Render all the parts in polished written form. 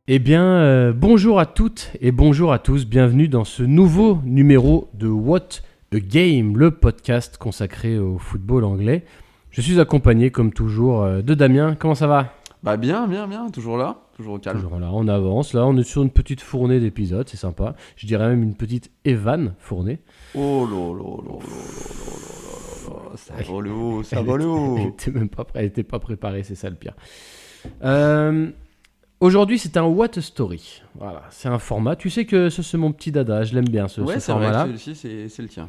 Eh bien, bonjour à toutes et bonjour à tous. Bienvenue dans ce nouveau numéro de What a Game, le podcast consacré au football anglais. Je suis accompagné, comme toujours, de Damien. Comment ça va ? Bah bien, toujours là, toujours au calme. Toujours là, on avance. Là, on est sur une petite fournée d'épisodes, c'est sympa. Je dirais même une petite Evan fournée. Oh là, ça va le haut, ça va le Elle haut. était même pas elle était pas préparée, c'est ça le pire. Aujourd'hui, c'est un What a Story. Voilà, c'est un format. Tu sais que ça, c'est mon petit dada. Je l'aime bien ce Ouais, c'est format-là. vrai que celui-ci, c'est le tien.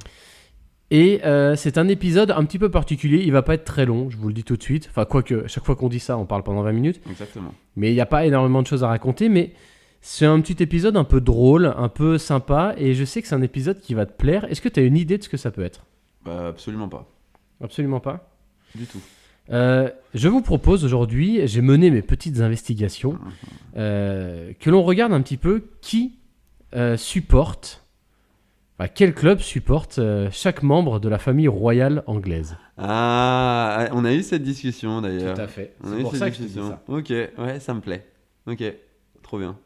Et c'est un épisode un petit peu particulier. Il va pas être très long, je vous le dis tout de suite. Enfin, quoique, chaque fois qu'on dit ça, on parle pendant 20 minutes. Exactement. Mais il n'y a pas énormément de choses à raconter. Mais c'est un petit épisode un peu drôle, un peu sympa. Et je sais que c'est un épisode qui va te plaire. Est-ce que tu as une idée de ce que ça peut être ? Bah absolument pas. Absolument pas. Du tout. Je vous propose aujourd'hui, j'ai mené mes petites investigations, que l'on regarde un petit peu qui supporte, enfin, quel club supporte chaque membre de la famille royale anglaise. Ah, on a eu cette discussion d'ailleurs. Tout à fait. On a C'est eu pour cette ça que je te dis discussion. ça. Ok, ouais, ça me plaît. Ok, trop bien.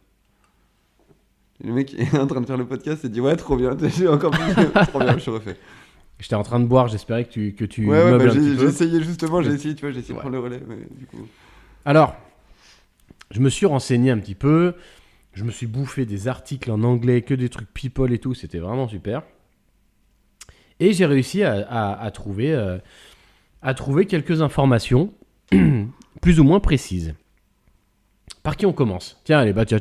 Le mec est en train de faire le podcast et dit ouais, trop bien. J'ai encore plus. Trop bien, je refais. J'étais en train de boire, j'espérais que tu Ouais, meubles bah, un petit j'ai peu. essayé justement, j'ai essayé de Ouais. prendre le relais, mais du coup. Alors, je me suis renseigné un petit peu, je me suis bouffé des articles en anglais, que des trucs people et tout, c'était vraiment super. Et j'ai réussi à trouver quelques informations plus ou moins précises. Par qui on commence ? Tiens, allez, bah, tiens,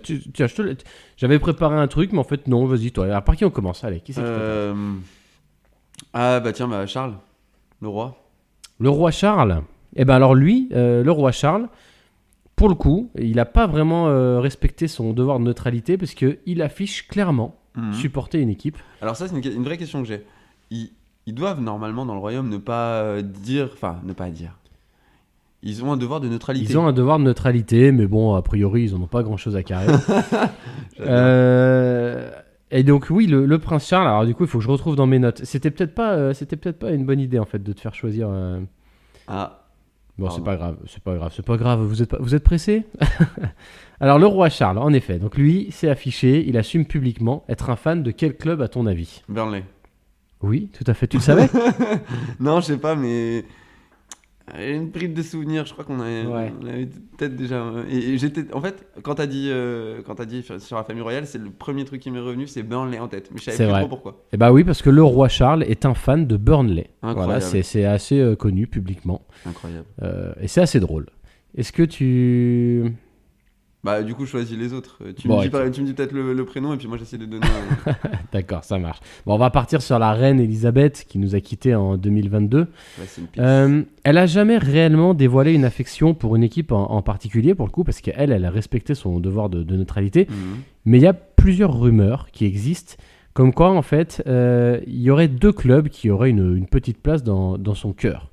j'avais préparé un truc, mais en fait, non, vas-y, toi. Alors, par qui on commence ? Allez, qui c'est qui t'intéresse ? Ah bah tiens, bah Charles, le roi. Le roi Charles. Eh ben alors lui, le roi Charles, pour le coup, il n'a pas vraiment respecté son devoir de neutralité parce qu'il affiche clairement Mhm. supporter une équipe. Alors ça, c'est une vraie question que j'ai. Ils doivent normalement dans le royaume ne pas dire, enfin ne pas dire. Ils ont un devoir de neutralité. Ils ont un devoir de neutralité, mais bon, a priori, ils n'en ont pas grand-chose à carrer. J'adore. Et donc oui, le prince Charles. Alors du coup, il faut que je retrouve dans mes notes. C'était peut-être pas une bonne idée en fait de te faire choisir. Ah, Bon, pardon. c'est pas grave. Vous êtes pressé ? Alors le roi Charles, en effet. Donc lui, c'est affiché. Il assume publiquement être un fan de quel club à ton avis ? Burnley. Oui, tout à fait. Tu le savais ? Non, je sais pas, mais une bride de souvenirs. Je crois Ouais. on avait peut-être déjà. Et j'étais, en fait, quand t'as dit sur la famille royale, c'est le premier truc qui m'est revenu, c'est Burnley en tête. Mais je savais C'est plus vrai. trop pourquoi. Eh bah oui, parce que le roi Charles est un fan de Burnley. Incroyable. Voilà, c'est assez connu publiquement. Incroyable. Et c'est assez drôle. Est-ce que tu... Bah du coup, choisis les autres. Tu Bon, me dis ok. tu me dis peut-être le prénom et puis moi j'essaie de donner. D'accord, ça marche. Bon, on va partir sur la reine Elisabeth qui nous a quittés en 2022. Ouais, c'est une piste. Elle a jamais réellement dévoilé une affection pour une équipe en particulier, pour le coup, parce qu'elle a respecté son devoir de neutralité. Mhm. Mais il y a plusieurs rumeurs qui existent, comme quoi, en fait, il y aurait deux clubs qui auraient une petite place dans son cœur.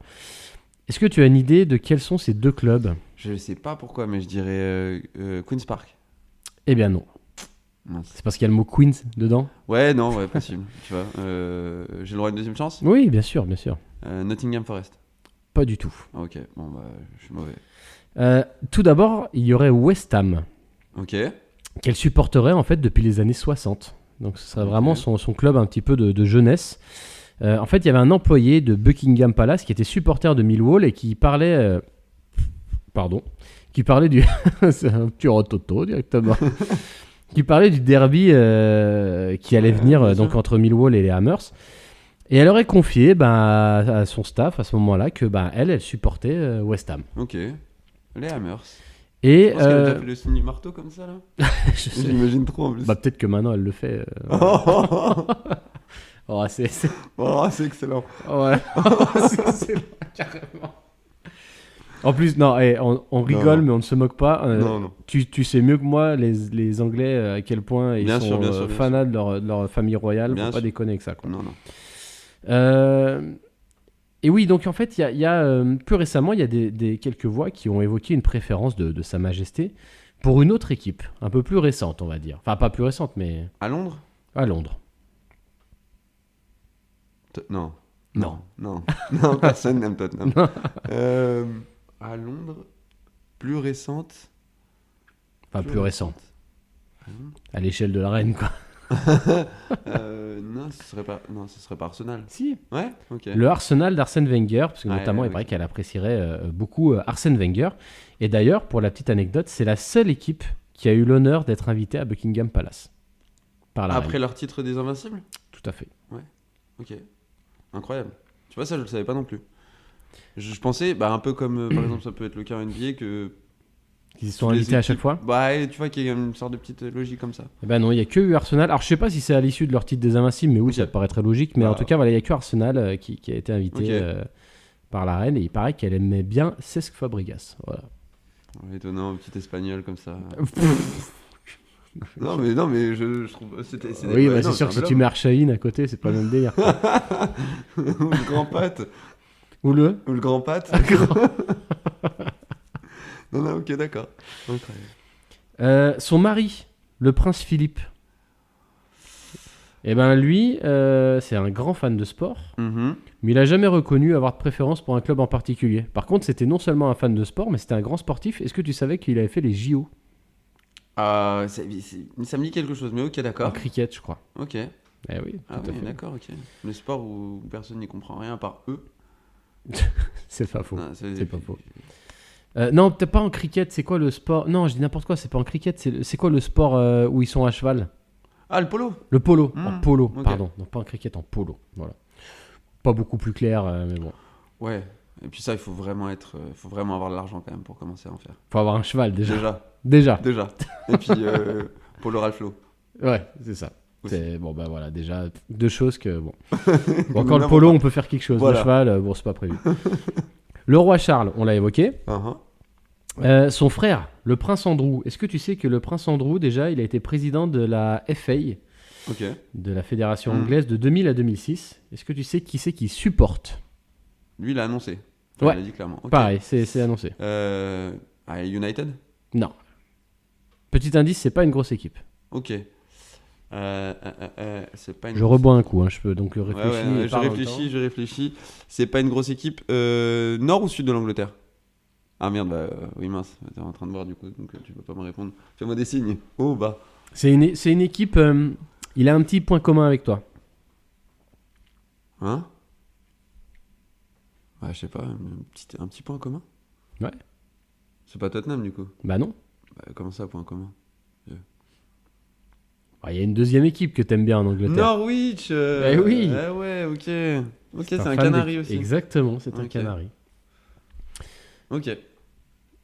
Est-ce que tu as une idée de quels sont ces deux clubs ? Je sais pas pourquoi, mais je dirais Queen's Park. Eh bien non. Mince. C'est parce qu'il y a le mot Queens dedans ? Ouais, non, ouais, possible. Tu vois, j'ai le droit à une deuxième chance. Oui, bien sûr, bien sûr. Nottingham Forest. Pas du tout. Ok, bon bah, je suis mauvais. Tout d'abord, il y aurait West Ham, Ok. qu'elle supporterait en fait depuis les années 60. Donc ce serait vraiment Ok. son club un petit peu de jeunesse. En fait, il y avait un employé de Buckingham Palace qui était supporter de Millwall et qui parlait... qui parlait du... C'est un petit rototo directement. Qui parlait du derby qui allait venir bien donc sûr. entre Millwall et les Hammers. Et elle aurait confié à son staff à ce moment-là que elle supportait West Ham. Ok. Les Hammers. Et Je pense qu'elle a déjà fait le signe du marteau comme ça là. je sais- J'imagine trop en plus. bah, peut-être que maintenant elle le fait. Oh, c'est... Oh, c'est excellent. Ouais. c'est excellent, carrément. En plus, non, on rigole, Non. mais on ne se moque pas. Non. Tu sais mieux que moi, les Anglais, à quel point ils Bien sont sûr, bien sûr. fanats de leur famille royale. Bien Faut pas sûr. déconner avec ça, quoi. Non. Et oui, donc en fait, il y a plus récemment, il y a quelques voix qui ont évoqué une préférence de Sa Majesté pour une autre équipe, un peu plus récente, on va dire. Enfin, pas plus récente, mais À Londres? à Londres. Non. Non. Non, personne n'aime Tottenham. À Londres, plus récente. Enfin, plus récente. raison. À l'échelle de la reine, quoi. Non, ce serait pas Arsenal. Si. Ouais, ok. Le Arsenal d'Arsène Wenger, parce que Ouais, notamment, il paraît ok. qu'elle apprécierait beaucoup Arsène Wenger. Et d'ailleurs, pour la petite anecdote, c'est la seule équipe qui a eu l'honneur d'être invitée à Buckingham Palace. Par la Après reine. leur titre des Invincibles. Tout à fait. Ok. Incroyable. Tu vois, ça, je le savais pas non plus. Je pensais, bah, un peu comme par exemple, ça peut être le cas en NBA, que. Ils sont toutes les invités à chaque équipes- fois. Bah, et tu vois qu'il y a une sorte de petite logique comme ça. Eh ben non, il n'y a que eu Arsenal. Alors, je sais pas si c'est à l'issue de leur titre des Invincibles, mais oui, Ok. ça te paraîtrait logique. Mais en Bah. tout cas, voilà, il n'y a que Arsenal qui a été invité Ok. par la reine. Et il paraît qu'elle aimait bien Cesc Fabregas. Voilà. Étonnant, un petit espagnol comme ça. Non, mais je trouve. Oui, ouais, bah, non, c'est sûr que un si tu bel mets Archaïn à côté, c'est pas le même délire. quoi. homme. Ou le grand pâte. Ou le Ou le grand pâte. Non, ok, d'accord. Incroyable. son mari, le prince Philippe. Eh ben lui, c'est un grand fan de sport, Mhm. mais il a jamais reconnu avoir de préférence pour un club en particulier. Par contre, c'était non seulement un fan de sport, mais c'était un grand sportif. Est-ce que tu savais qu'il avait fait les JO Ça me dit quelque chose, mais ok, en d'accord. cricket, je crois? Ok. Eh oui, tout Ah à oui, fait. d'accord, ok. Le sport où personne n'y comprend rien à part eux. C'est pas faux. Non, C'est pas faux. Non, peut-être pas en cricket. C'est quoi le sport? Non, je dis n'importe quoi. C'est pas en cricket. C'est quoi le sport où ils sont à cheval? Ah, le polo. Le polo. En polo, ok. pardon. Non, pas en cricket, en polo. Voilà. Pas beaucoup plus clair, mais bon. Ouais. Et puis ça, il faut vraiment avoir de l'argent quand même pour commencer à en faire. Faut avoir un cheval déjà. Déjà. Déjà. Et puis Polo Ralflo. Ouais, c'est ça. Aussi. C'est bon, bah voilà, déjà deux choses que bon. Bon, Nous quand le n'avons polo, pas. on peut faire quelque chose. Voilà. Le cheval, bon, c'est pas prévu. Le roi Charles, on l'a évoqué. Uh-huh. Son frère, le prince Andrew. Est-ce que tu sais que le prince Andrew, déjà, il a été président de la FA, Ok. de la fédération anglaise, de 2000 à 2006. Est-ce que tu sais qui c'est qui supporte? Lui, il a annoncé. Ouais. Il a dit clairement. Ok. Pareil, c'est annoncé. United. Non. Petit indice, c'est pas une grosse équipe. Ok. C'est pas une Je grosse- rebois un coup, hein, je peux donc Ouais, réfléchir. ouais, et parler en même temps. je réfléchis. C'est pas une grosse équipe. Nord ou sud de l'Angleterre? Ah merde, bah oui mince, t'es en train de voir du coup, donc tu peux pas me répondre. Fais-moi des signes. Oh bah. C'est une équipe. Il a un petit point commun avec toi. Hein? Ouais, je sais pas, un petit point commun? Ouais. C'est pas Tottenham du coup? Bah non. Bah, comment ça, point commun? Il y a une deuxième équipe que t'aimes bien en Angleterre. Norwich. Eh oui. Ah ouais, ok. Ok, c'est un fan canari des- aussi. Exactement, c'est un Ok. canari. Ok.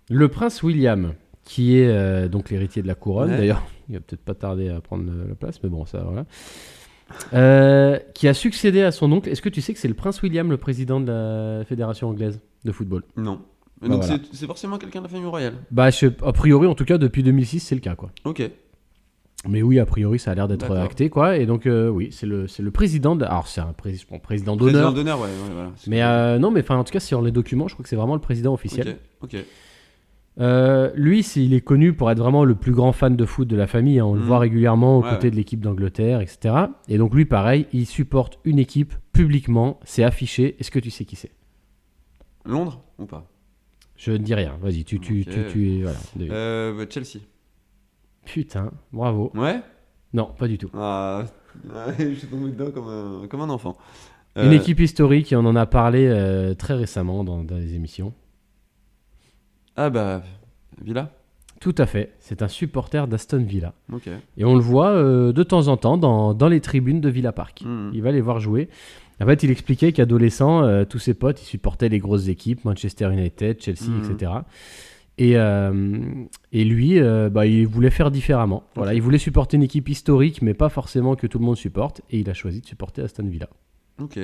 Le prince William, qui est donc l'héritier de la couronne, Ouais. d'ailleurs, il va peut-être pas tarder à prendre la place, mais bon, ça voilà. Qui a succédé à son oncle. Est-ce que tu sais que c'est le prince William, le président de la fédération anglaise de football? Non. Bah, Donc voilà. c'est forcément quelqu'un de la famille royale. Bah, a priori, en tout cas, depuis 2006, c'est le cas, quoi. Ok. Mais oui, a priori, ça a l'air d'être D'accord. acté, quoi. Et donc, oui, c'est le président. Alors, c'est un président Président d'honneur. d'honneur, ouais, voilà. C'est Mais ce que non, mais enfin, en tout cas, sur les documents, je crois que c'est vraiment le président je veux dire. officiel. Ok. Lui, il est connu pour être vraiment le plus grand fan de foot de la famille, hein. On le Mhm. voit régulièrement aux Ouais, côtés ouais. de l'équipe d'Angleterre, etc. Et donc lui, pareil, il supporte une équipe publiquement, c'est affiché. Est-ce que tu sais qui c'est? Londres ou pas? Je ne dis rien, vas-y, Ok. voilà. devine. Chelsea. Putain, bravo. Ouais? Non, pas du tout. Ah, je suis tombé dedans comme un enfant. Une équipe historique, et on en a parlé très récemment dans les émissions. Ah bah, Villa. Tout à fait, c'est un supporter d'Aston Villa. Ok. Et on le voit de temps en temps dans les tribunes de Villa Park. Mhm. Il va les voir jouer. En fait, il expliquait qu'adolescent, tous ses potes, ils supportaient les grosses équipes, Manchester United, Chelsea, Mhm. etc. Et lui, il voulait faire différemment. Voilà, Ok. il voulait supporter une équipe historique, mais pas forcément que tout le monde supporte. Et il a choisi de supporter Aston Villa. Ok,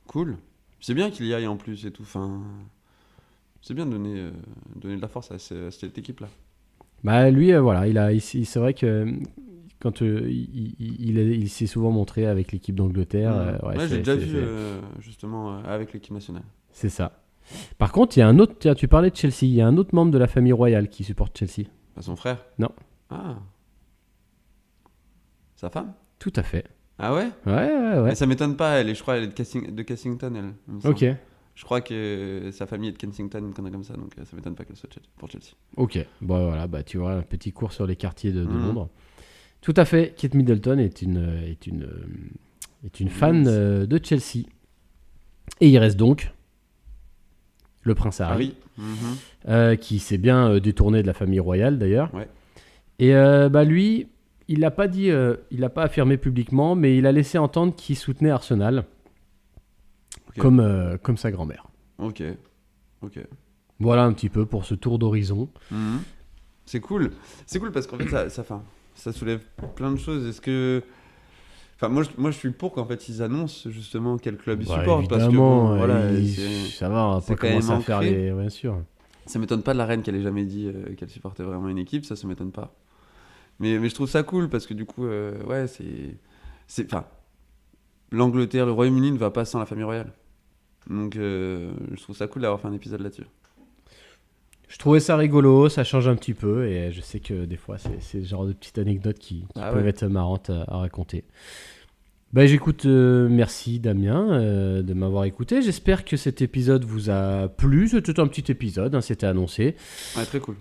cool. C'est bien qu'il y aille en plus et tout. Enfin, c'est bien de donner de la force à cette équipe-là. Bah, lui, voilà, c'est vrai que quand il s'est souvent montré avec l'équipe d'Angleterre. Ouais, c'est- j'ai déjà c'est- vu c'est- justement avec l'équipe nationale. C'est ça. Par contre, il y a un autre. Tiens, tu parlais de Chelsea. Il y a un autre membre de la famille royale qui supporte Chelsea. Pas son frère? Non. Ah. Sa femme? Tout à fait. Ah ouais? Ouais. Mais ça m'étonne pas, je crois qu'elle est de Kensington, elle. il me semble. Ok. Je crois que sa famille est de Kensington, une connerie comme ça, donc ça m'étonne pas qu'elle soit pour Chelsea. Ok. Bon, voilà. Bah, tu vois, un petit cours sur les quartiers de Mhm. Londres. Tout à fait. Kate Middleton est une fan de Chelsea. Et il reste donc le prince Harry, qui s'est bien détourné de la famille royale d'ailleurs. Ouais. Et lui, il l'a pas dit, il l'a pas affirmé publiquement, mais il a laissé entendre qu'il soutenait Arsenal, comme sa grand-mère. Ok. Voilà un petit peu pour ce tour d'horizon. C'est cool parce qu'en fait ça soulève plein de choses. Est-ce que moi je suis pour qu'en fait ils annoncent justement quel club ils supportent, parce que évidemment, bon, ça va, on va c'est pas quand commencer même à faire ancré. les... Bien sûr. Ça m'étonne pas de la reine qu'elle ait jamais dit qu'elle supportait vraiment une équipe, ça m'étonne pas. Mais je trouve ça cool parce que du coup l'Angleterre, le Royaume-Uni ne va pas sans la famille royale. Donc je trouve ça cool d'avoir fait un épisode là-dessus. Je trouvais ça rigolo, ça change un petit peu, et je sais que des fois, c'est le genre de petites anecdotes qui peuvent être marrantes à raconter. J'écoute, merci Damien de m'avoir écouté. J'espère que cet épisode vous a plu. C'était un petit épisode, c'était annoncé. Ouais, très cool.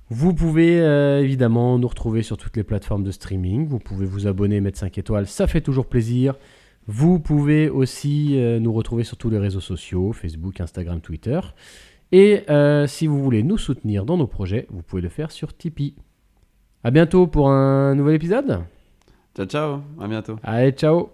Vous pouvez évidemment nous retrouver sur toutes les plateformes de streaming. Vous pouvez vous abonner, mettre 5 étoiles, ça fait toujours plaisir. Vous pouvez aussi nous retrouver sur tous les réseaux sociaux, Facebook, Instagram, Twitter. Et si vous voulez nous soutenir dans nos projets, vous pouvez le faire sur Tipeee. À bientôt pour un nouvel épisode. Ciao, à bientôt. Allez, ciao.